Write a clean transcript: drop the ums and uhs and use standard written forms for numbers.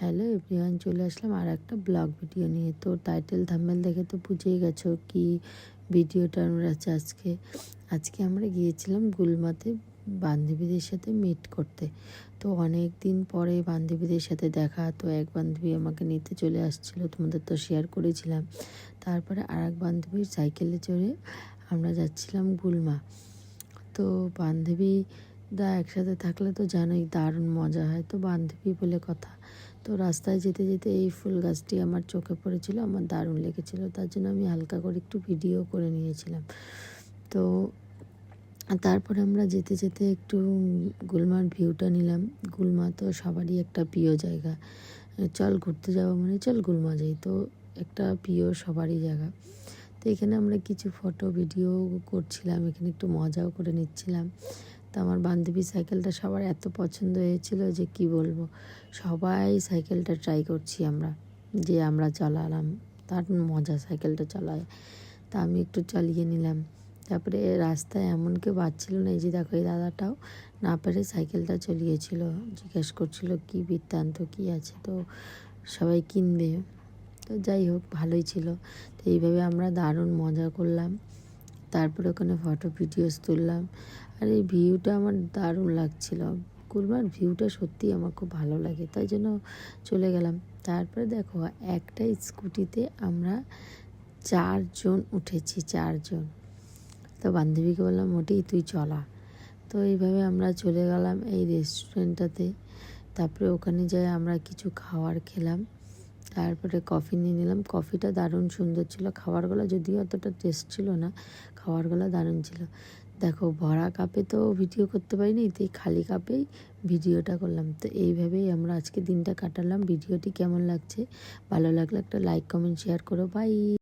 Hello everyone, চলে আসলাম আর একটা blog video নিয়ে। তো টাইটেল থাম্বনেল দেখে তো বুঝেই গেছো কি ভিডিওটা আমরা আজকে আমরা গিয়েছিলাম গুলমাতে বান্ধবীদের সাথে মিট করতে। তো অনেক দিন পরে বান্ধবীদের সাথে দেখা, তো এক বান্ধবী আমাকে নিতে চলে আসছিল, তোমাদের তো শেয়ার করেছিলাম। তারপরে আর এক বান্ধবীর সাইকেলে চড়ে আমরা যাচ্ছিলাম গুলমা। তো বান্ধবীরা একসাথে থাকলে তো জানোই দারুণ মজা হয়, তো বান্ধবী বলে কথা। তো রাস্তায় যেতে যেতে এই ফুল গাছটি আমার চোখে পড়েছিল, আমার দারুণ লেগেছিল, তার জন্য আমি হালকা করে একটু ভিডিও করে নিয়েছিলাম। তো তারপরে আমরা যেতে যেতে একটু গুলমার ভিউটা নিলাম। গুলমা তো সবারই একটা প্রিয় জায়গা, চল ঘুরতে যাবো মানে চল গুলমা যাই, তো একটা প্রিয় সবারই জায়গা। তো এখানে আমরা কিছু ফটো ভিডিও করছিলাম, এখানে একটু মজাও করে নিচ্ছিলাম। তো আমার বান্ধবী সাইকেলটা সবার এত পছন্দ হয়েছিল যে কি বলবো, সবাই সাইকেলটা ট্রাই করছি আমরা চালালাম, তার মজা সাইকেলটা চালায়। তা আমি একটু চালিয়ে নিলাম। তারপরে রাস্তায় এমন কেউ বাজছিল না, এই যে দেখো এই দাদাটাও না পেরে সাইকেলটা চালিয়েছিল, জিজ্ঞেস করছিল কি বৃত্তান্ত কী আছে, তো সবাই কিনবে। তো যাই হোক, ভালোই ছিল। তো এইভাবে আমরা দারুণ মজা করলাম। তারপরে ওখানে ফটো ভিডিওস তুললাম, আর এই ভিউটা আমার দারুণ লাগছিল। গুলমার ভিউটা সত্যি আমার খুব ভালো লাগে, তাই জন্য চলে গেলাম। তারপরে দেখো একটা স্কুটিতে আমরা 4 জন উঠেছি, 4 জন। তো বান্ধবীকে বললাম মোটেই তুই চলা। তো এইভাবে আমরা চলে গেলাম এই রেস্টুরেন্টটাতে। তারপরে ওখানে যাই আমরা কিছু খাবার খেলাম, তারপরে কফি নিয়ে নিলাম। কফিটা দারুণ সুন্দর ছিল, খাবারগুলো যদিও অতটা টেস্ট ছিল না, খাবারগুলো দারুণ ছিল। দেখো ভরা কাপে তো ভিডিও করতে পারিনি, তো এই খালি কাপেই ভিডিওটা করলাম। তো এইভাবেই আমরা আজকে দিনটা কাটালাম। ভিডিওটি কেমন লাগছে, ভালো লাগলে একটা লাইক কমেন্ট শেয়ার করো, বাই।